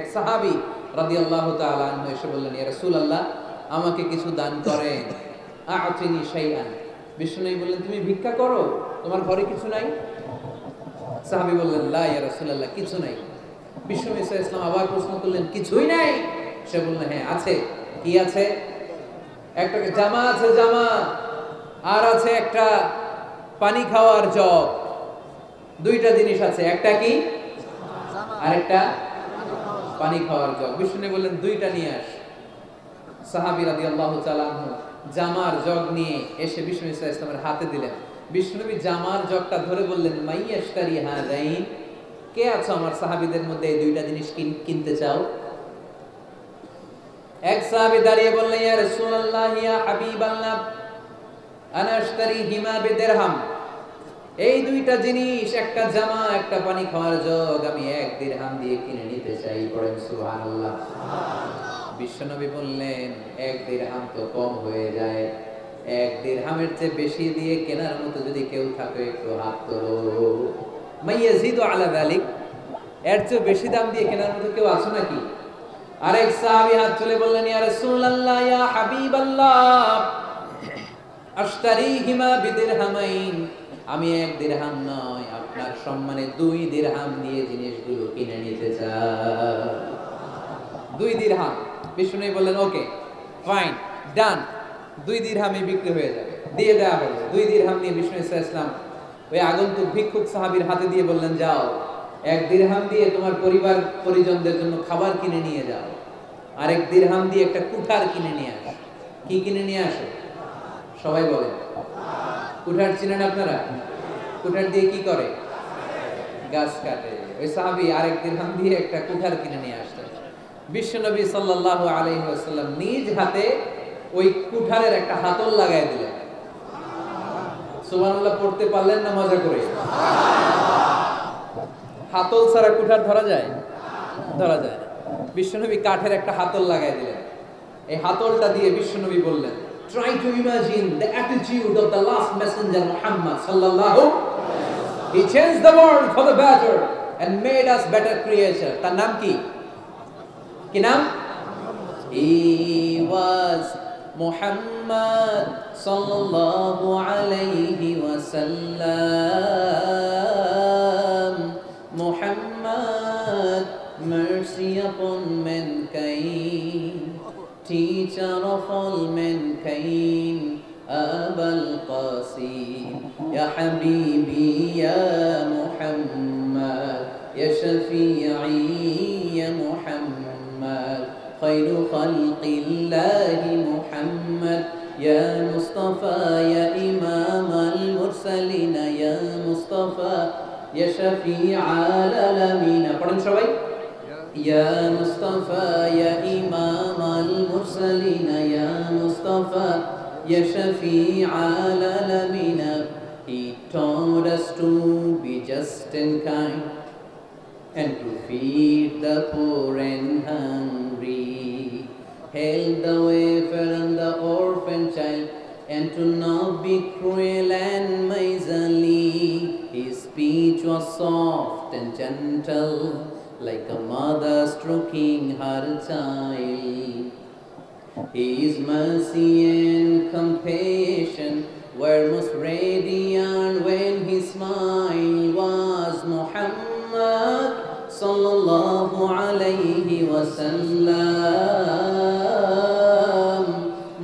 এক সাহাবী রাদিয়াল্লাহু তাআলা আনহু এসে বললেন, ইয়া রাসূলুল্লাহ, আমাকে কিছু দান করেন। আ'তিনি শাইআন। বিষ্ণু বললেন, তুমি ভিক্ষা করো, তোমার ঘরে কিছু নাই? সাহাবী বললেন, লা ইয়া রাসূলুল্লাহ, কিছু নাই। বিষ্ণু ঈসা ইসলাম আবার প্রশ্ন করলেন, কিছুই নাই? সে বললেন, হ্যাঁ আছে। কি আছে? একটা জামা আছে, জামা, আর আছে একটা পানি খাওয়ার জগ। দুইটা জিনিস আছে, একটা কি আর একটা পানি খাওয়ার জগ। বিষ্ণু বললেন, দুইটা নিয়ে আস। সাহাবী রাদিয়াল্লাহু তাআলা আনহু জামার জগ নিয়ে এসে বিষ্ণু ঈসা ইসলামের হাতে দিলেন। বিষ্ণুনবী জামার জগটা ধরে বললেন, মাইয়াশতারি হাযাইন, কে আছো আমার সাহাবীদের মধ্যে এই দুইটা জিনিস কিনতে চাও? এক সাহাবী দাঁড়িয়ে বললেন, ইয়া রাসূলুল্লাহ, ইয়া হাবিবাল্লাহ, আনা আশতারিহিমা বিদিরহাম। এই দুইটা জিনিস, একটা জামা, একটা পানি খাওয়ার জগ, আমি 1 দিরহাম দিয়ে কিনে নিতে চাই। পড়েন সুবহানাল্লাহ। বিশ্বনবী বললেন, 1 দিরহাম তো কম হয়ে যায়, 1 দিরহামের চেয়ে বেশি দিয়ে কেনার মতো যদি কেউ থাকে একটু হাত তোলো। মাইয়াজিদু আলা যালিক, এর চেয়ে বেশি দাম দিয়ে কেনার মতো কেউ আছে নাকি? আরেক সাহাবী হাত তুলে বললেন, ইয়া রাসূলুল্লাহ, ইয়া হাবিবাল্লাহ, আশতারিহিমা বিদিরহামাইন, আমি 1 দিরহাম নয়, আপনার সম্মানে 2 দিরহাম দিয়ে জিনিসগুলো কিনে নিতে চাই। 2 দিরহাম। বিষ্ণু বললেন, ওকে ফাইন, ডান, 2 দিরহামে বিক্রি হয়ে যাবে। দিয়ে দেওয়া হলো। 2 দিরহাম নিয়ে বিষ্ণু ইসলাম ওই আগন্তুক ভিক্ষুক সাহাবীর হাতে দিয়ে বললেন, যাও, 1 দিরহাম দিয়ে তোমার পরিবার পরিজনদের জন্য খাবার কিনে নিয়ে যাও, আর 1 দিরহাম দিয়ে একটা কুঠার কিনে নিয়ে আসো। কি কিনে নিয়ে আসো? সবাই বলেন। কুঠার চিনেন আপনারা? কুঠার দিয়ে কি করে? গাছ কাটে। ওই সাহাবী আরেক দিরহাম দিয়ে একটা কুঠার কিনে নিয়ে আসলেন। বিশ্বনবী সাল্লাল্লাহু আলাইহি ওয়াসাল্লাম নিজ হাতে ওই কুঠারের একটা হাতল লাগাই দিলেন। সুবহানাল্লাহ পড়তে পারলেন না মজা করে? হাতল ছাড়া কুঠার ধরা যায়? ধরা যায় না। বিশ্বনবী কাঠের একটা হাতল লাগাই দিলেন। এই হাতলটা দিয়ে বিশ্বনবী বললেন, try to imagine the attitude of the last messenger Muhammad sallallahu. He changed the world for the better and made us better creature. তার নাম কি? কি নাম? He was Muhammad sallallahu alayhi wa sallam. Muhammad, mercy upon mankind, teacher of all mankind, Abul Qasim, Ya Habibi, Ya Muhammad, Ya Shafi'i, Ya Muhammad, khairu khalqillahi Muhammad, Ya Mustafa, Ya Imam al-Mursalin, Ya Mustafa, Ya Shafi'al alamin. পড়েন সবাই। Ya Mustafa, Ya Imam al-Mursalin, Ya Mustafa, Ya Shafi'al alamin. He taught us to be just and kind, and to feed the poor and hungry, held the wafer and the orphan child, and to not be cruel and miserly. His speech was soft and gentle, like a mother stroking her child. His mercy and compassion were most radiant when his smile was Muhammad sallallahu alayhi wa sallam.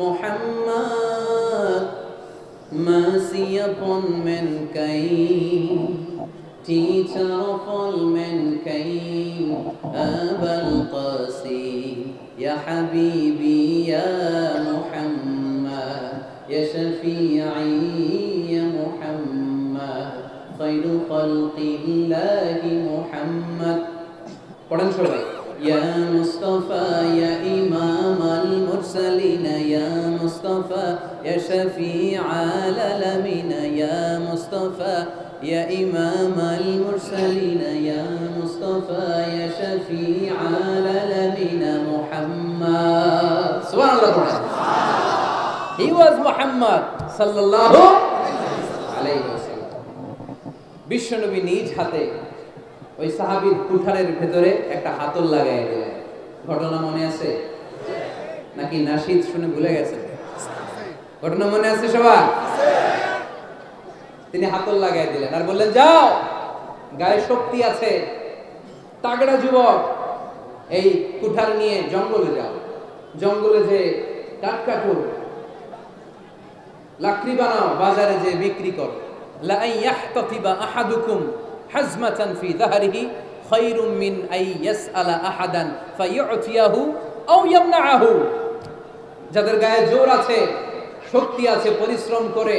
Muhammad, mercy upon mankind, teacher of all mankind, Abul Qasim, Ya Habibi, Ya Muhammad, Ya Shafi'i, Ya Muhammad, khairu khalqillahi Muhammad. পড়েন সবাই। Ya Mustafa, Ya Imam al-Mursalin, Ya Mustafa, Ya Shafi'al alamin, Ya Mustafa, Ya Imam al-Mursalin, Ya Mustafa, Ya Shafi'al alamin, Muhammad. Subhanallah. He was Muhammad sallallahu alayhi wa sallam. বিশ্বনবী নিজ হাতে ওই সাহাবীর কুঠারের ভেতরে একটা হাতল লাগাই দিলেন। ঘটনা মনে আছে নাকি নাশিদ শুনে ভুলে গেছেন? ঘটনা মনে আছে সবার? তিনি হাতল লাগাই দিলেন আর বললেন, যাও, গায়ে শক্তি আছে, তাগড়া যুবক, এই কুঠার নিয়ে জঙ্গলে যাও, জঙ্গলে যে কাঠ কাটো, লাকড়ি বানাও, বাজারে যে বিক্রি করো। লা ইয়াহতাতিবা আহাদুকুম হাজমাতান ফি যাহরিহি খায়রুম মিন আই ইয়াসআলা আহাদান ফায়ু'তিয়াহু আও ইয়ামনাহু। যাদের গায়ে জোর আছে, শক্তি আছে, পরিশ্রম করে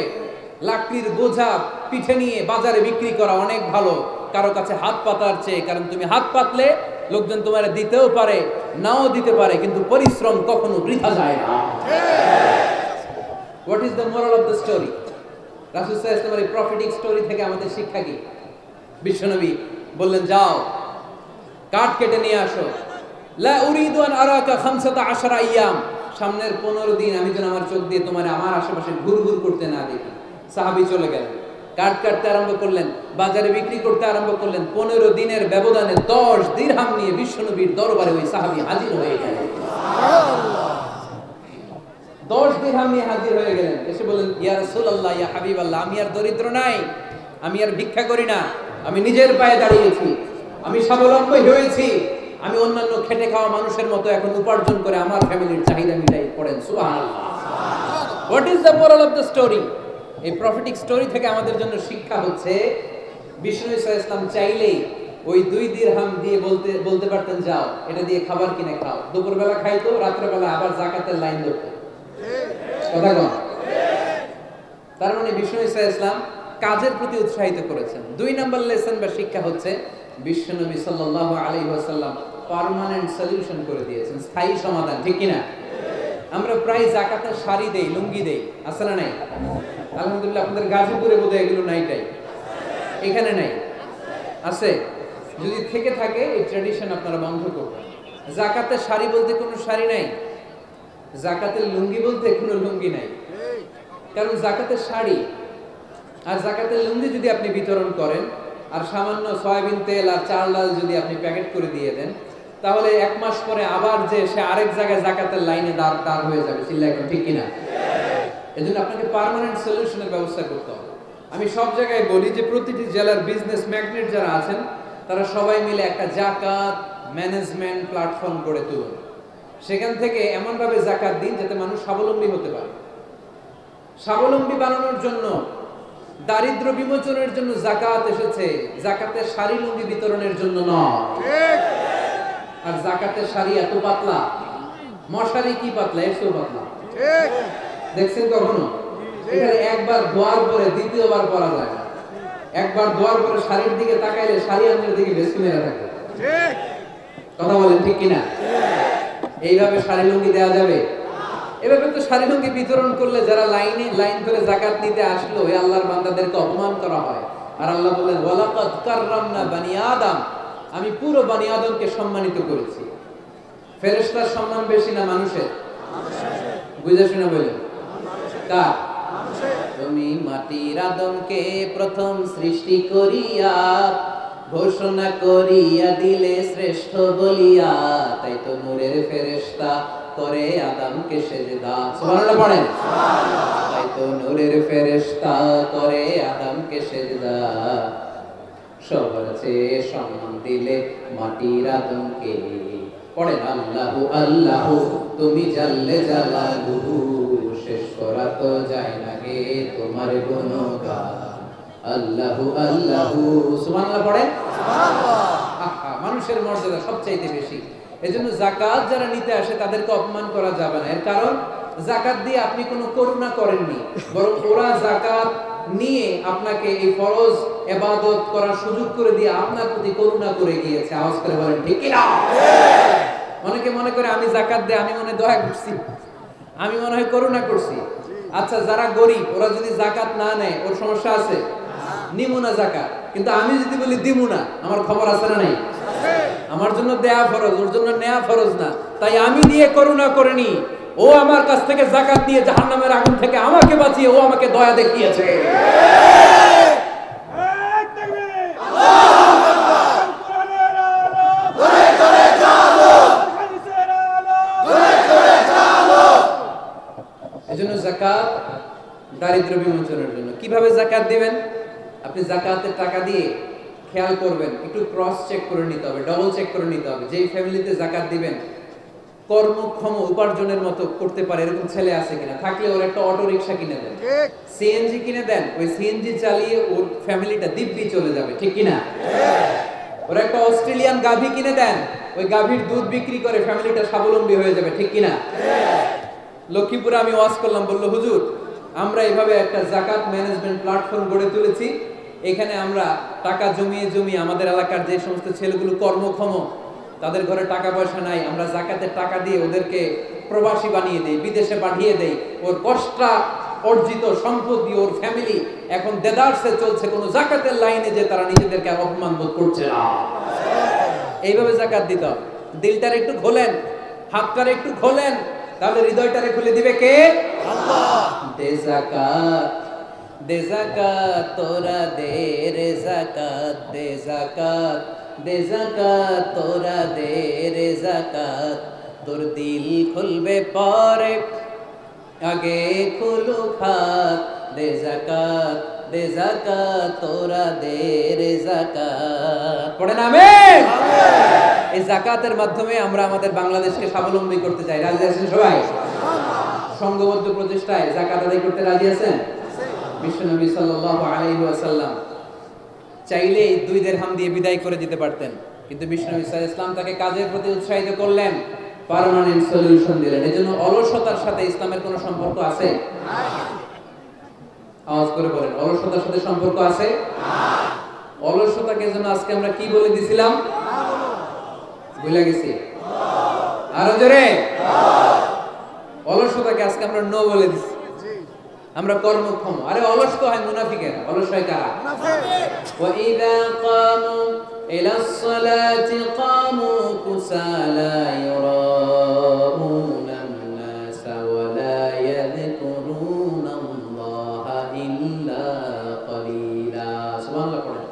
লাকড়ির বোঝা পিঠে নিয়ে বাজারে বিক্রি করা অনেক ভালো কারো কাছে হাত পাতার চেয়ে। কারণ তুমি হাত পাতলে লোকজন তোমার দিতেও পারে, নাও দিতে পারে, কিন্তু পরিশ্রম কখনো বৃথা যায় না। What is the moral of the story? রাসূল সাল্লাল্লাহু আলাইহি ওয়াসাল্লামের এই প্রফেটিক স্টোরি থেকে আমাদের শিক্ষা কি? বিশ্বনবী বললেন, যাও, কাঠ কেটে নিয়ে আসো। লা উরিদু আন আরাকা 15 আইয়াম, সামনের 15 দিন আমি যেন আমার চোখ দিয়ে তোমার আমার আশেপাশে ঘুরঘুর করতে না দেখি। সাহাবী চলে গেলেন, কাঠ কাটতে আরম্ভ করলেন, বাজারে বিক্রি করতে আরম্ভ করলেন। 15 দিনের ব্যবধানে 10 দিরহাম নিয়ে বিশ্বনবীর দরবারে ওই সাহাবী হাজির হয়ে গেলেন। সুবহানাল্লাহ। 10 দিরহাম নিয়ে হাজির হয়ে গেলেন। এসে বললেন, ইয়া রাসূলুল্লাহ, ইয়া হাবিবাল্লাহ, আমি আর দরিদ্র নাই, আমি আর ভিক্ষা করি না, আমি নিজের পায়ে দাঁড়িয়েছি, আমি স্বাবলম্বী হয়েছি, আমি অন্যান্য খেটে খাওয়া মানুষের মতো এখন উপার্জন করে আমার ফ্যামিলির চাহিদা মিটাই। পড়েন সুবহানাল্লাহ। What is the moral of the story? এই প্রফেটিক স্টোরি থেকে আমাদের জন্য শিক্ষা হচ্ছে, বিষ্ণু সাল্লাল্লাহু আলাইহি ওয়াসাল্লাম চাইলেই ওই 2 দিরহাম দিয়ে বলতে পারতেন, যাও, এটা দিয়ে খাবার কিনে খাও। দুপুরবেলা খাইতো, রাত্রেবেলা আবার যাকাতের লাইন ধরতো। কথা কন। তার মানে বিষ্ণু সাল্লাল্লাহু আলাইহি ওয়াসাল্লাম কাজের প্রতি উৎসাহিত করেছেন। 2 নম্বর লেসন বা শিক্ষা হচ্ছে, বিশ্বনবী সাল্লাল্লাহু আলাইহি ওয়াসাল্লাম পার্মানেন্ট সলিউশন করে দিয়েছেন, স্থায়ী সমাধান। ঠিক কি না? আমরা প্রায় যাকাতের শাড়ি দেই, লুঙ্গি দেই, আছে না নাই? আলহামদুলিল্লাহ, আপনাদের গাজীপুরে বোধহয় এগুলো নাইটাই, এখানে নাই, আছে? যদি থেকে থাকে এই ট্র্যাডিশন আপনারা বন্ধ করবেন। যাকাতের শাড়ি বলতে কোনো শাড়ি নাই, যাকাতের লুঙ্গি বলতে কোনো লুঙ্গি নাই। কারণ যাকাতের শাড়ি আর যাকাতের লুঙ্গি যদি আপনি বিতরণ করেন আর সামান্য সয়াবিন তেল আর চাল ডাল যদি আপনি প্যাকেট করে দিয়ে দেন, তাহলে 1 মাস পরে আবার যে সে আরেক জায়গায় যাকাতের লাইনে দাঁড় হয়ে যাবে। চিল্লা এখন ঠিক কিনা? এজন্য আপনাকে পার্মানেন্ট সলিউশনের ব্যবস্থা করতে হবে। আমি সব জায়গায় বলি যে প্রতিটি জেলার বিজনেস ম্যাগনেট যারা আছেন তারা সবাই মিলে একটা যাকাত ম্যানেজমেন্ট প্ল্যাটফর্ম গড়ে তুলুন। সেখান থেকে এমনভাবে যাকাত দিন যাতে মানুষ স্বাবলম্বী হতে পারে। স্বাবলম্বী বানানোর জন্য, দারিদ্র বিমোচনের জন্য যাকাত এসেছে, যাকাতের শাড়ি লুঙ্গি বিতরণের জন্য নয়। আর যাকাতের শাড়ি এত পাতলা, মশারি কি পাতলা, এর চেয়েও পাতলা। দেখছেন কখনো? এখানে একবার ধোয়ার পরে দ্বিতীয়বার পরা যায় না। একবার ধোয়ার পরে শাড়ির দিকে তাকাইলে শাড়ি আঞ্চের দিকে বেশি মেরা থাকে। কথা বলেন ঠিক কিনা? এইভাবে শাড়ি লুঙ্গি দেওয়া যাবে? এভাবে তো শাড়ি লুঙ্গি বিতরণ করলে যারা লাইন ধরে যাকাত নিতে আসলো, ওই আল্লাহর বান্দাদেরকে অপমান করা হয়। আর আল্লাহ বললেন, ওয়ালাকাদ কাররামনা বানি আদম, আমি পুরো বানি আদমকে সম্মানিত করেছি। ফেরেশতার সম্মান বেশি না মানুষের? বুঝে শুনে বলেন, কার? তুমি মাটির আদমকে প্রথম সৃষ্টি করিয়া ঘোষণা করিয়া দিলে শ্রেষ্ঠ বলিয়া, তাই তো নূরের ফেরেশতা করে আদমকে সেজদা। সুবহানাল্লাহ পড়েন। তাই তো নূরের ফেরেশতা করে আদমকে সেজদা, সবার চেয়ে সম্মান দিলে মাটির আদমকে। পড়েন, আল্লাহু আল্লাহু তুমি জাল্লে জালালুহু, শেষ করা তো যায় না গে তোমার গুণগান। আল্লাহু আল্লাহু, সুবহানাল্লাহ পড়েন। সুবহানাল্লাহ। মানুষের মর্যাদা সবচাইতে বেশি। এজন্য যাকাত যারা নিতে আসে তাদেরকে অপমান করা যাবে না। এর কারণ যাকাত দিয়ে আপনি কোনো করুণা করেননি, বরং ওরা যাকাত নিয়ে আপনাকে এই ফরজ ইবাদত করার সুযোগ করে দিয়ে আপনার প্রতি করুণা করে গিয়েছে। আওয়াজ করে বলেন ঠিক কি না? অনেকে মনে করে আমি যাকাত দেই, আমি মনে দয়া করছি, আমি মনে হয় করুণা করছি। আচ্ছা, যারা গরিব ওরা যদি যাকাত না নেয় ওর সমস্যা আছে? নিমু না যাকাত। কিন্তু আমি যদি বলি দিমু না, আমার খবর আছে না নাই? আমার জন্য দেয়া ফরজ, ওর জন্য নেয়া ফরজ না। তাই আমি দিয়ে করুণা করিনি, ও আমার কাছ থেকে যাকাত নিয়ে জাহান্নামের আগুন থেকে আমাকে বাঁচিয়ে ও আমাকে দয়া দেখিয়েছে। যাকাত দারিদ্র বিমোচনের জন্য। কিভাবে যাকাত দিবেন? আপনি যাকাতের টাকা দিয়ে খেয়াল করবেন, একটু ক্রস চেক করে নিতে হবে, ডবল চেক করে নিতে হবে। যেই ফ্যামিলিতে যাকাত দিবেন কর্মক্ষম উপার্জনের মতো করতে পারে এরকম ছেলে আছে কিনা, থাকলে ওর একটা অটো রিকশা কিনে দেন, সিএনজি কিনে দেন, ওই সিএনজি চালিয়ে ওর ফ্যামিলিটা দিব্যি চলে যাবে, ঠিক কিনা? ওর একটা অস্ট্রেলিয়ান গাভী কিনে দেন, ওই গাভীর দুধ বিক্রি করে ফ্যামিলিটা স্বাবলম্বী হয়ে যাবে, ঠিক কিনা? লক্ষ্মীপুরে আমি ওয়াজ করলাম, বললো হুজুর আমরা এভাবে একটা যাকাত ম্যানেজমেন্ট প্ল্যাটফর্ম গড়ে তুলেছি, এখানে আমরা টাকা জমিয়ে জমিয়ে আমাদের এলাকার যে সমস্ত ছেলেগুলো কর্মক্ষম, তাদের ঘরে টাকা পয়সা নাই, আমরা যাকাতের টাকা দিয়ে ওদেরকে প্রবাসী বানিয়ে দেই, বিদেশে পাঠিয়ে দেই, ওর কষ্টা অর্জিত সম্পদ দিয়ে ওর ফ্যামিলি এখন দেদারসে চলছে, কোনো যাকাতের লাইনে যে তারা নিজেদেরকে অপমান বোধ করছে না। এইভাবে যাকাত দিতে হবে। দিলটারে একটু খোলেন, হাতটারে একটু খোলেন, তাহলে হৃদয়টারে খুলে দিবে কে? আল্লাহ। দে যাকাত, দে যাকাত তোরা দে রে যাকাত, দে যাকাত, দে যাকাত তোরা দে রে যাকাত, তোর দিল খুলবে পরে আগে খুলু খাত, দে যাকাত, দে যাকাত তোরা দে রে যাকাত। পড়েন আমিন। এই যাকাতের মাধ্যমে আমরা আমাদের বাংলাদেশকে স্বাবলম্বী করতে চাই। রাজি আছেন সবাই? সংঘবদ্ধ প্রচেষ্টায় যাকাত আদায় করতে রাজি আছেন? বিশ্বনবী সাল্লাল্লাহু আলাইহি ওয়াসাল্লাম চাইলেই 2 দিরহাম দিয়ে বিদায় করে দিতে পারতেন, কিন্তু বিশ্বনবী সাল্লাল্লাহু আলাইহি ওয়াসাল্লাম তাকে কাজের প্রতি উৎসাহিত করলেন, পার্মানেন্ট সলিউশন দিলেন। এজন্য অলসতার সাথে ইসলামের কোনো সম্পর্ক আছে? আওয়াজ করে বলেন, অলসতার সাথে সম্পর্ক আছে? অলসতাকে জন্য আজকে আমরা কি বলে দিছিলাম? ভুলে গেছি? আরো জোরে। অলসতাকে আজকে আমরা নো বলে দিছি, আমরা কর্মক্ষম। আরে অলস তো হয় মুনাফিকেরা, অলস হয় কারা? ওয়া ইযা কামু ইলাস সালাতি কামু কুসালা ইউরাউনান নাস ওয়া লা ইয়াযকুরুনাল্লাহা ইল্লা ক্বালিলা। সুবহানাল্লাহ।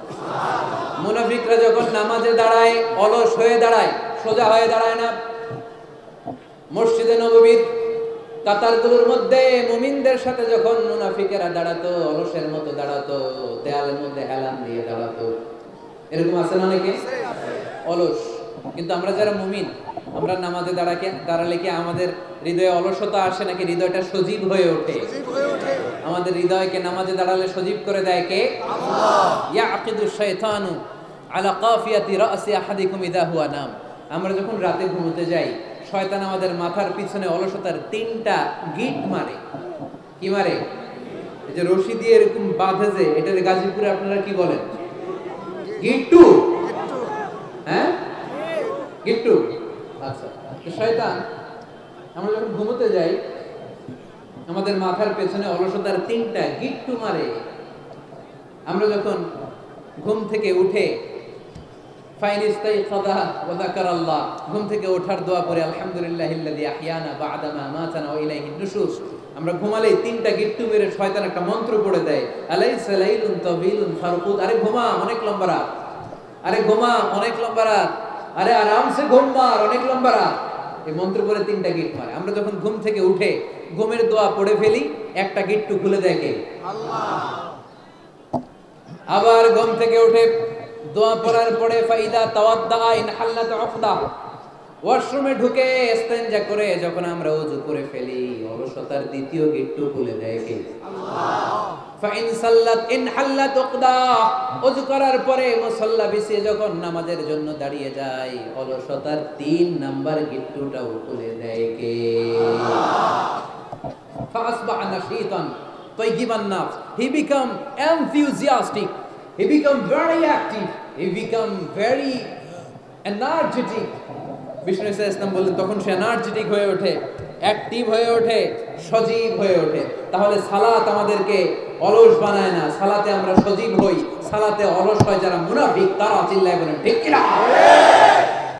মুনাফিকরা যখন নামাজে দাঁড়ায় অলস হয়ে দাঁড়ায়, সোজা হয়ে দাঁড়ায় না। মসজিদে নববীর কাতারগুলোর মধ্যে মুমিনদের সাথে যখন মুনাফিকেরা দাঁড়াতো, অলসের মতো দাঁড়াতো, দেয়ালের মধ্যে হেলান দিয়ে দাঁড়াতো। এরকম আছে না অনেকে? অলস। কিন্তু আমরা যারা মুমিন, আমরা নামাজে দাঁড়ালে কি আমাদের হৃদয়ে অলসতা আসে নাকি হৃদয়টা সজীব হয়ে ওঠে? আমাদের হৃদয়কে নামাজে দাঁড়ালে সজীব করে দেয় কে? আল্লাহ। ইয়াকিদু শাইতানু আলা কাফিয়াতি রাসি আহাদিকুম ইযা হুয়া নাম। আমরা যখন রাতে ঘুমোতে যাই, শয়তান আমাদের মাথার পিছনে অলসতার 3টা গিট মারে। কি মারে? এই যে রশি দিয়ে এরকম বাঁধে, যে এটার গাজীপুরে আপনারা কি বলেন? গিট্টু। হ্যাঁ, গিট্টু। আচ্ছা, তো শয়তান আমরা যখন ঘুমোতে যাই আমাদের মাথার পেছনে অলসতার 3টা গিট্টু মারে। আমরা যখন ঘুম থেকে উঠে ঘুম থেকে ওঠার দোয়া পরে আলহামদুলিল্লাহিল্লাযী আহইয়ানা বা'দা মা আমাতানা ওয়া ইলাইহিন নুশুর, আমরা ঘুমালেই 3টা গিট্টু মেরে শয়তান একটা মন্ত্র পড়ে দেয়, আলাইসা লাইলুন তাওয়িলুন ফারকুদ। আরে ঘুমা, অনেক লম্বা রাত। আরে ঘুমা, অনেক লম্বা রাত। আরে আরামসে ঘুম মার, অনেক লম্বা রাত। এই মন্ত্র পড়ে 3টা গিট মারে। আমরা যখন ঘুম থেকে উঠে ঘুমের দোয়া পড়ে ফেলি, একটা গিট্টু খুলে দেয় কে? আল্লাহ। আবার ঘুম থেকে উঠে দোয়া পড়ার পরে ফাইদা তাওয়াদ্দা ইন হাল্লাত উকদা, ওয়াশরুমে ঢুকে ইস্তেনজা করে যখন আমরা ওযু করে ফেলি, অলসতার 2য় গিট্টু খুলে দেয় কে? আল্লাহ। ফাইন সাল্লাত ইন হাল্লাত উকদা, ওযু করার পরে মুসাল্লা বিছিয়ে যখন নামাজের জন্য দাঁড়িয়ে যায়, অলসতার 3 নাম্বার গিট্টুটাও খুলে দেয় কে? আল্লাহ। ফাসবাহা নাশীতান তাইয়িবান নাফস, he become enthusiastic, he become very active, he become very energetic. Bishnu Islam বললেন তখন সে এনার্জেটিক হয়ে ওঠে, অ্যাক্টিভ হয়ে ওঠে, সজীব হয়ে ওঠে। তাহলে সালাত আমাদেরকে অলস বানায় না, সালাতে আমরা সজীব হই। সালাতে অলস হয় যারা মুনাফিক, তারা চিল্লায় বলেন ঠিক কিনা?